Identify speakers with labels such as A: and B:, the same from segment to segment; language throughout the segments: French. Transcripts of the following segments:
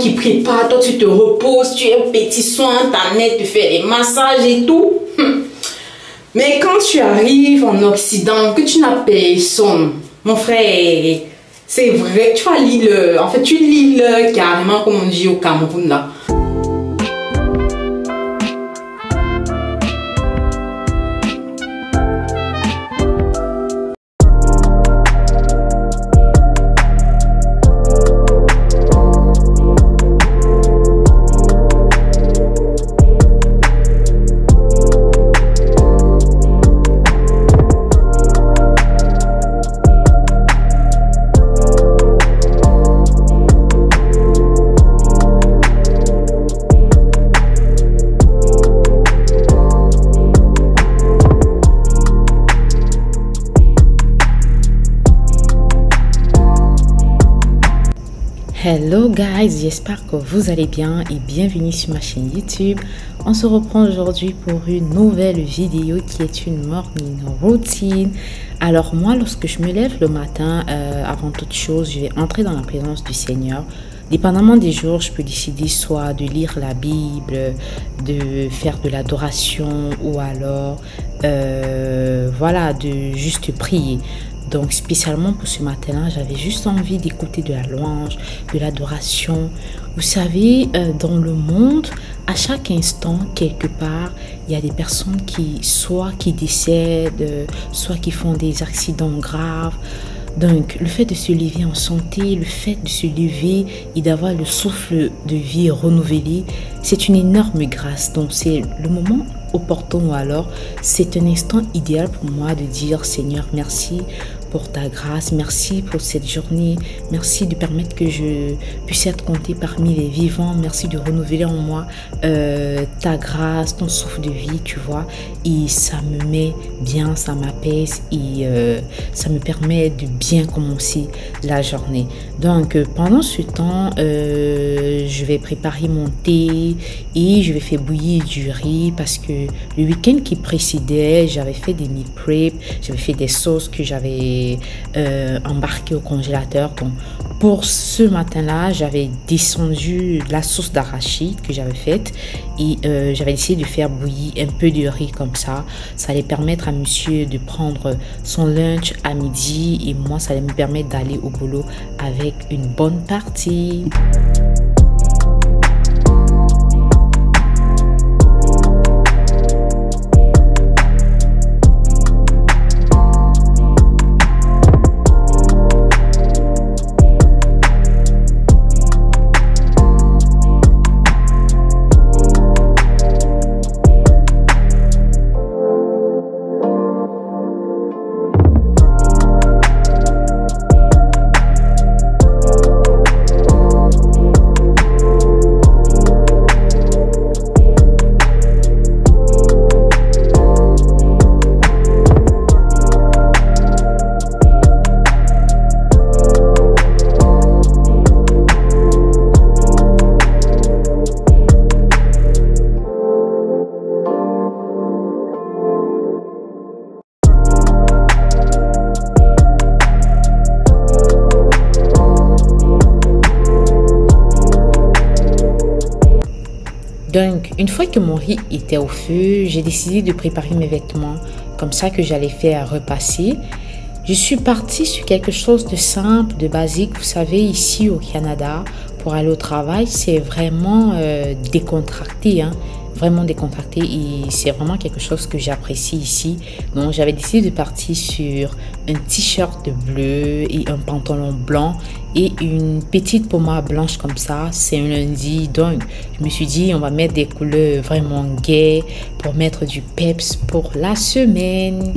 A: qui prépare, toi tu te reposes, tu es au petit soin, ta mère te fait les massages et tout. Mais quand tu arrives en Occident, que tu n'as personne, mon frère, c'est vrai, tu vas lire en fait tu lis le carrément comme on dit au Cameroun là.
B: Hello guys, j'espère que vous allez bien et bienvenue sur ma chaîne YouTube. On se reprend aujourd'hui pour une nouvelle vidéo qui est une morning routine. Alors moi, lorsque je me lève le matin, avant toute chose, je vais entrer dans la présence du Seigneur. Dépendamment des jours, je peux décider soit de lire la Bible, de faire de l'adoration ou alors voilà, de juste prier. Donc spécialement pour ce matin-là, j'avais juste envie d'écouter de la louange, de l'adoration. Vous savez, dans le monde, à chaque instant, quelque part, il y a des personnes qui décèdent, soit qui font des accidents graves. Donc, le fait de se lever en santé, le fait de se lever et d'avoir le souffle de vie renouvelé, c'est une énorme grâce. Donc, c'est le moment opportun ou alors c'est un instant idéal pour moi de dire Seigneur, merci pour ta grâce, merci pour cette journée, merci de permettre que je puisse être compté parmi les vivants, merci de renouveler en moi ta grâce, ton souffle de vie, tu vois, et ça me met bien, ça m'apaise et ça me permet de bien commencer la journée. Donc pendant ce temps, je vais préparer mon thé et je vais faire bouillir du riz parce que le week-end qui précédait, j'avais fait des meal prep, j'avais fait des sauces que j'avais embarquées au congélateur. Donc pour ce matin-là, j'avais descendu la sauce d'arachide que j'avais faite et j'avais décidé de faire bouillir un peu de riz comme ça. Ça allait permettre à monsieur de prendre son lunch à midi et moi, ça allait me permettre d'aller au boulot avec une bonne partie. Donc, une fois que mon riz était au feu, j'ai décidé de préparer mes vêtements comme ça que j'allais faire repasser. Je suis partie sur quelque chose de simple, de basique. Vous savez, ici au Canada, pour aller au travail, c'est vraiment décontracté, hein. Vraiment décontracté et c'est vraiment quelque chose que j'apprécie ici. Donc j'avais décidé de partir sur un t-shirt bleu et un pantalon blanc et une petite pommade blanche comme ça. C'est un lundi, donc je me suis dit on va mettre des couleurs vraiment gaies pour mettre du peps pour la semaine.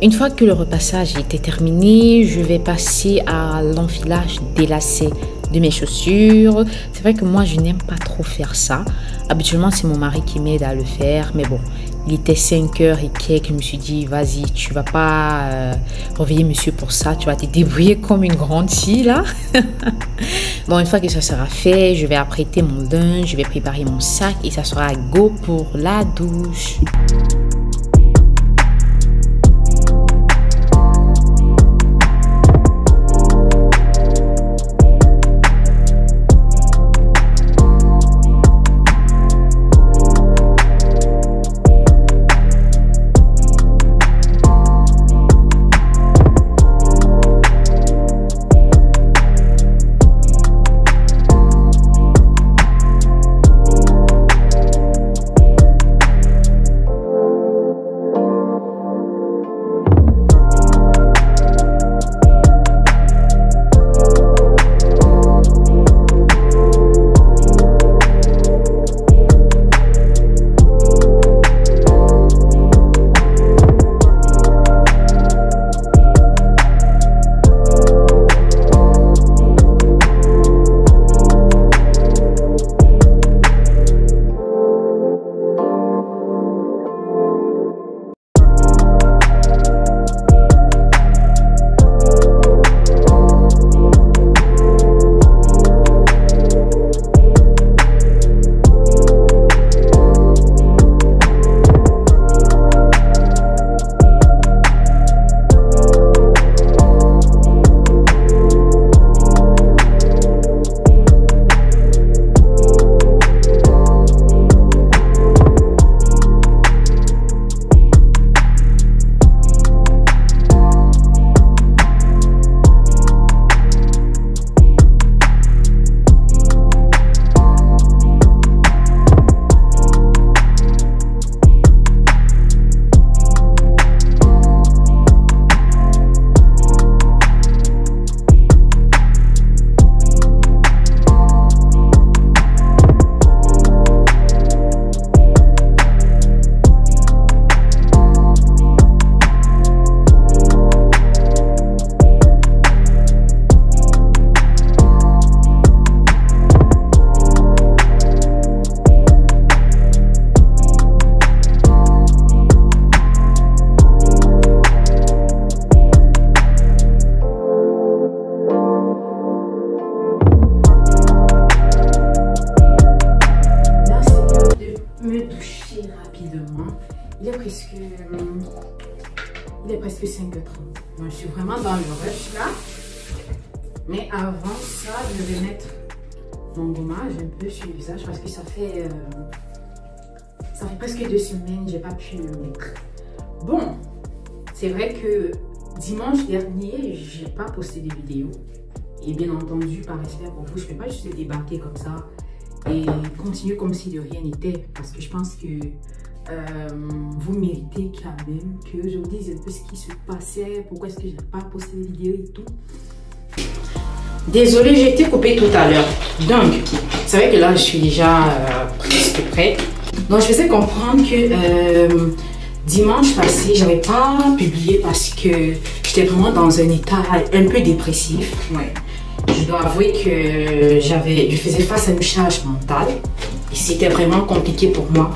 B: Une fois que le repassage était terminé, je vais passer à l'enfilage des lacets de mes chaussures. C'est vrai que moi, je n'aime pas trop faire ça. Habituellement, c'est mon mari qui m'aide à le faire. Mais bon, il était 5h et quelques. Je me suis dit, vas-y, tu vas pas réveiller monsieur pour ça. Tu vas te débrouiller comme une grande fille, là. Bon, une fois que ça sera fait, je vais apprêter mon linge, je vais préparer mon sac et ça sera go pour la douche.
A: Il est presque 5h30. Moi, je suis vraiment dans le rush là. Mais avant ça, je vais mettre mon gommage un peu sur le visage parce que ça fait presque 2 semaines que je n'ai pas pu le mettre. Bon, c'est vrai que dimanche dernier, je n'ai pas posté de vidéo. Et bien entendu, par respect pour vous, je ne peux pas juste débarquer comme ça et continuer comme si de rien n'était. Parce que je pense que vous méritez quand même que je vous dise un peu ce qui se passait, pourquoi est-ce que je n'ai pas posté de vidéo et tout. Désolée, j'ai été coupée tout à l'heure. Donc, c'est vrai que là, je suis déjà presque prête. Donc, je faisais comprendre que dimanche passé, je n'avais pas publié parce que j'étais vraiment dans un état un peu dépressif. Ouais. Je dois avouer que je faisais face à une charge mentale et c'était vraiment compliqué pour moi.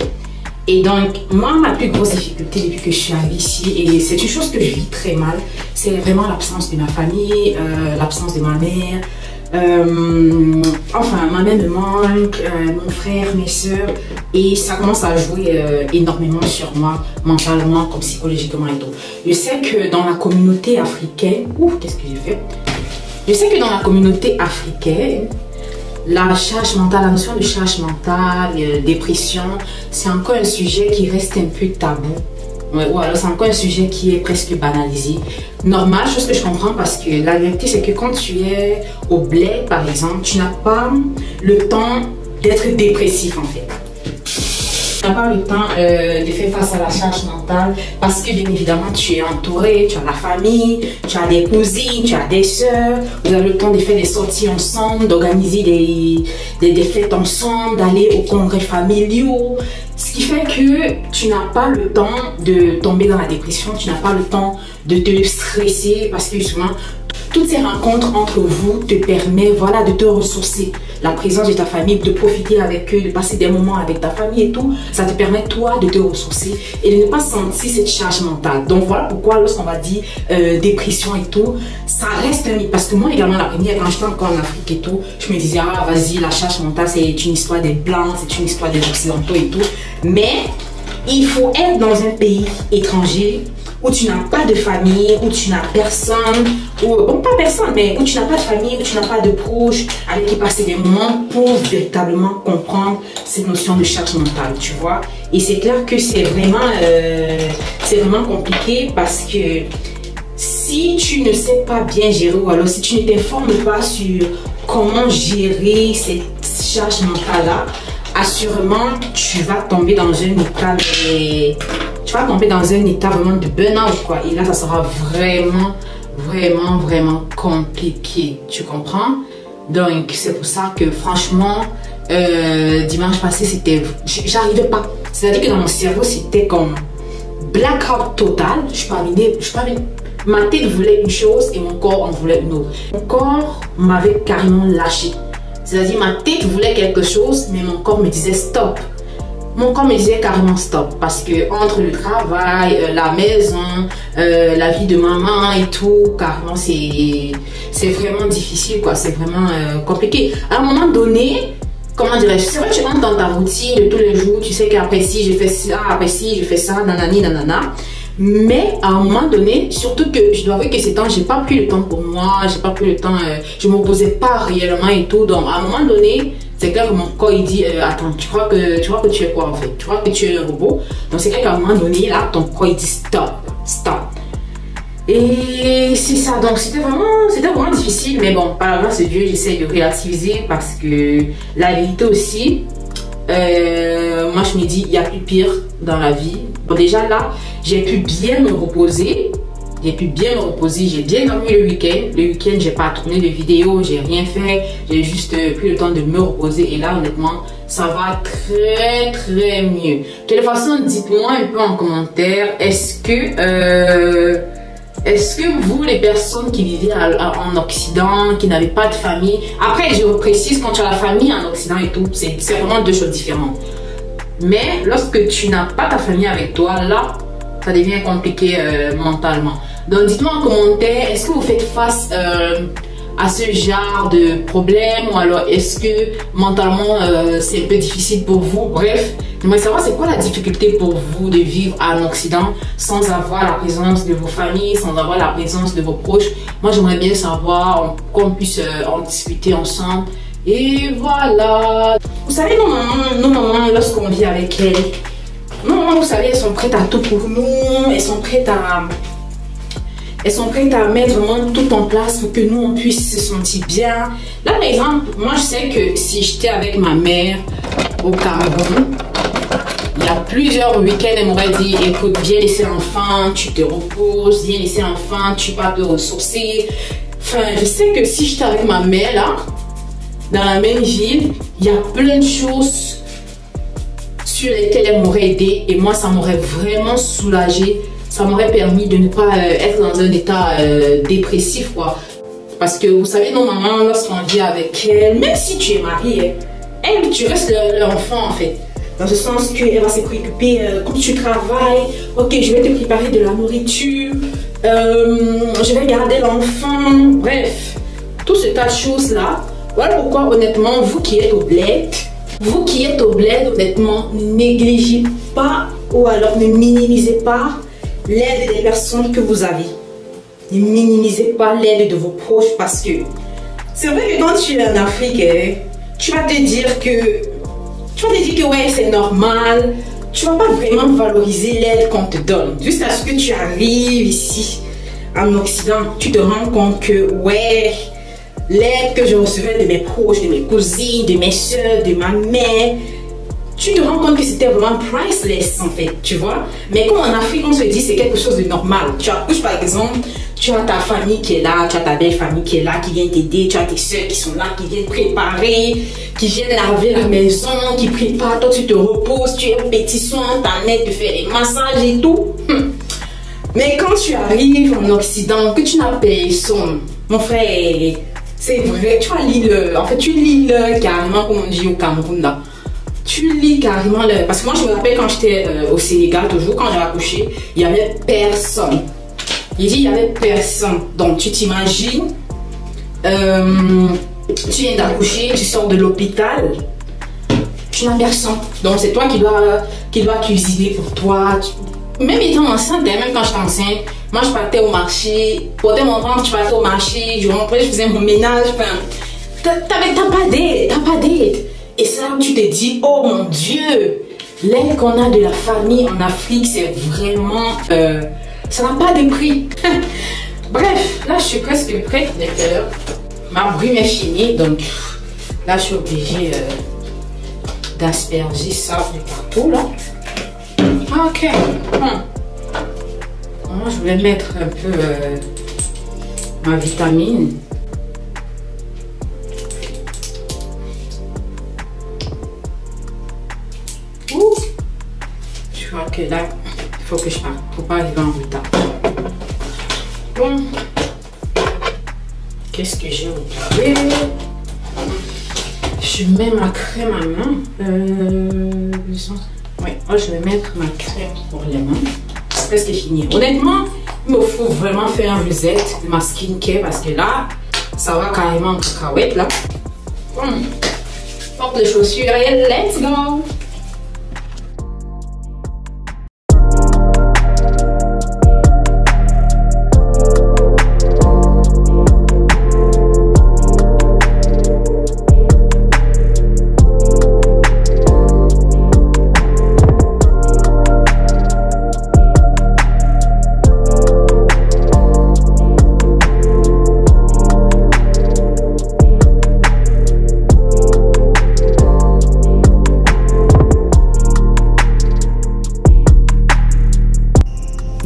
A: Et donc, moi, ma plus grosse difficulté depuis que je suis arrivée ici, et c'est une chose que je vis très mal, c'est vraiment l'absence de ma famille, l'absence de ma mère. Enfin, ma mère me manque, mon frère, mes soeurs, et ça commence à jouer énormément sur moi, mentalement, comme psychologiquement et tout. Je sais que dans la communauté africaine, qu'est-ce que j'ai fait? Je sais que dans la communauté africaine, la charge mentale, la notion de charge mentale, dépression, c'est encore un sujet qui reste un peu tabou. Ouais, ou alors c'est encore un sujet qui est presque banalisé. Normal, chose que je comprends parce que la vérité c'est que quand tu es au bled par exemple, tu n'as pas le temps d'être dépressif en fait. Tu n'as pas le temps de faire face à la charge mentale parce que bien évidemment tu es entouré, tu as la famille, tu as des cousines, tu as des soeurs, vous avez le temps de faire des sorties ensemble, d'organiser des fêtes ensemble, d'aller aux congrès familiaux. Ce qui fait que tu n'as pas le temps de tomber dans la dépression, tu n'as pas le temps de te stresser parce que justement, toutes ces rencontres entre vous te permettent voilà, de te ressourcer. La présence de ta famille, de profiter avec eux, de passer des moments avec ta famille et tout, ça te permet toi de te ressourcer et de ne pas sentir cette charge mentale. Donc voilà pourquoi lorsqu'on va dire dépression et tout, ça reste un mythe. Parce que moi également la première, quand j'étais encore en Afrique et tout, je me disais ah vas-y la charge mentale c'est une histoire des blancs, c'est une histoire des occidentaux et tout. Mais il faut être dans un pays étranger où tu n'as pas de famille, où tu n'as personne, ou bon pas personne, mais où tu n'as pas de famille, où tu n'as pas de proches avec qui passer des moments pour véritablement comprendre cette notion de charge mentale, tu vois. Et c'est clair que c'est vraiment compliqué parce que si tu ne sais pas bien gérer ou alors si tu ne t'informes pas sur comment gérer cette charge mentale-là, assurément tu vas tomber dans un état vraiment de burn-out quoi. Et là ça sera vraiment compliqué, tu comprends. Donc c'est pour ça que franchement dimanche passé j'arrivais pas, c'est à dire que dans mon cerveau c'était comme blackout total. Je parvenais, ma tête voulait une chose et mon corps en voulait une autre. Mon corps m'avait carrément lâché. C'est-à-dire ma tête voulait quelque chose, mais mon corps me disait stop. Mon corps me disait carrément stop. Parce que entre le travail, la maison, la vie de maman et tout, carrément c'est vraiment difficile quoi. C'est vraiment compliqué. À un moment donné, comment dirais-je, c'est vrai que tu rentres dans ta routine de tous les jours. Tu sais qu'après si je fais ça, après si je fais ça, nanani, nanana. Mais à un moment donné, surtout que je dois avouer que ces temps, j'ai pas pris le temps pour moi, j'ai pas pris le temps, je me reposais pas réellement et tout. Donc à un moment donné, c'est clair que mon corps il dit attends, tu crois que tu es quoi en fait? Tu crois que tu es un robot? Donc c'est clair qu'à un moment donné, là, ton corps il dit stop. Et c'est ça, donc c'était vraiment difficile, mais bon, par la grâce de Dieu, j'essaie de relativiser parce que la vérité aussi, moi je me dis, il y a plus pire dans la vie. Bon déjà là, j'ai pu bien me reposer, j'ai bien dormi le week-end. Le week-end, j'ai pas tourné de vidéos, j'ai rien fait, j'ai juste pris le temps de me reposer et là honnêtement, ça va très mieux. De toute façon, dites-moi un peu en commentaire, est-ce que vous, les personnes qui vivaient en Occident, qui n'avaient pas de famille, après je précise, quand tu as la famille en Occident et tout, c'est vraiment deux choses différentes. Mais lorsque tu n'as pas ta famille avec toi, là, ça devient compliqué mentalement. Donc dites-moi en commentaire, est-ce que vous faites face à ce genre de problème ou alors est-ce que mentalement c'est un peu difficile pour vous? Bref, j'aimerais savoir c'est quoi la difficulté pour vous de vivre en Occident sans avoir la présence de vos familles, sans avoir la présence de vos proches. Moi j'aimerais bien savoir qu'on puisse en discuter ensemble. Et voilà. Vous savez, nos mamans, lorsqu'on vit avec elles, nos mamans, vous savez, elles sont prêtes à tout pour nous. Elles sont prêtes à mettre vraiment tout en place pour que nous, on puisse se sentir bien. Là, par exemple, moi, je sais que si j'étais avec ma mère au Cameroun, il y a plusieurs week-ends, elle m'aurait dit, écoute, viens laisser l'enfant, tu te reposes, viens laisser l'enfant, tu vas te ressourcer. Enfin, je sais que si j'étais avec ma mère, là, dans la même ville, il y a plein de choses sur lesquelles elle m'aurait aidé et moi ça m'aurait vraiment soulagé, ça m'aurait permis de ne pas être dans un état dépressif quoi. Parce que vous savez, nos mamans, lorsqu'on vit avec elles, même si tu es mariée, elle, tu restes l'enfant en fait. Dans ce sens qu'elle va se préoccuper quand tu travailles, ok je vais te préparer de la nourriture, je vais garder l'enfant, bref, tout ce tas de choses là. Voilà pourquoi honnêtement, vous qui êtes au bled, honnêtement, ne négligez pas ou alors ne minimisez pas l'aide des personnes que vous avez. Ne minimisez pas l'aide de vos proches parce que c'est vrai que quand tu es en Afrique, tu vas te dire que ouais c'est normal, tu vas pas vraiment valoriser l'aide qu'on te donne. Jusqu'à ce que tu arrives ici en Occident, tu te rends compte que ouais, l'aide que je recevais de mes proches, de mes cousines, de mes soeurs, de ma mère, tu te rends compte que c'était vraiment priceless en fait, tu vois. Mais comme en Afrique, on se dit c'est quelque chose de normal. Tu accouches par exemple, tu as ta famille qui est là, tu as ta belle famille qui est là, qui vient t'aider, tu as tes soeurs qui sont là, qui viennent préparer, qui viennent laver la maison, qui préparent, toi tu te reposes, tu es au petit soin, ta mère te fait des massages et tout. Mais quand tu arrives en Occident, que tu n'as personne, mon frère, c'est vrai, tu vas lire en fait tu lis carrément comme on dit au Cameroun là. Tu lis carrément le... Parce que moi, je me rappelle quand j'étais au Sénégal, toujours, quand j'ai accouché, il n'y avait personne. Il dit, il n'y avait personne. Donc, tu t'imagines, tu viens d'accoucher, tu sors de l'hôpital, tu n'as personne. Donc, c'est toi qui dois cuisiner pour toi. Même étant enceinte, même quand j'étais enceinte, moi, je partais au marché, portais mon ventre, je partais au marché, je rentrais, je faisais mon ménage. Enfin, t'as pas d'aide. Et ça, tu te dis, oh mon Dieu, l'aide qu'on a de la famille en Afrique, c'est vraiment... ça n'a pas de prix. Bref, là, je suis presque prête. Ma brume est finie, donc là, je suis obligée d'asperger ça de partout, là. Ok. Moi, je vais mettre un peu ma vitamine. Je crois que là, il faut que je parte pour pas arriver en retard. Bon, qu'est-ce que j'ai oublié? Je mets ma crème à main. Oui, moi je vais mettre ma crème pour les mains. C'est presque fini. Honnêtement, il me faut vraiment faire un reset de ma skincare parce que là, ça va carrément en cacahuète là. Bon, porte les chaussures et let's go!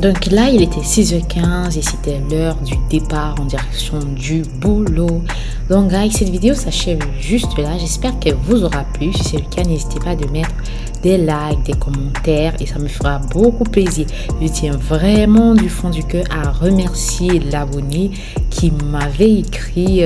B: Donc là, il était 6h15 et c'était l'heure du départ en direction du boulot. Donc guys, cette vidéo s'achève juste là. J'espère qu'elle vous aura plu. Si c'est le cas, n'hésitez pas de mettre des likes, des commentaires et ça me fera beaucoup plaisir. Je tiens vraiment du fond du cœur à remercier l'abonné qui m'avait écrit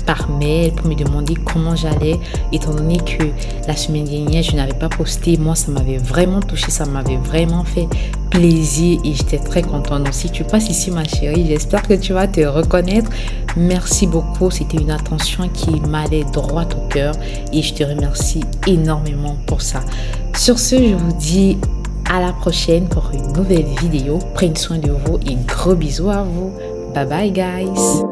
B: par mail pour me demander comment j'allais, étant donné que la semaine dernière je n'avais pas posté. Moi, ça m'avait vraiment touché, ça m'avait vraiment fait plaisir et j'étais très contente. Donc si tu passes ici ma chérie, j'espère que tu vas te reconnaître. Merci beaucoup, c'était une attention qui m'allait droit au cœur et je te remercie énormément pour ça. Sur ce, je vous dis à la prochaine pour une nouvelle vidéo. Prenez soin de vous et gros bisous à vous. Bye bye guys.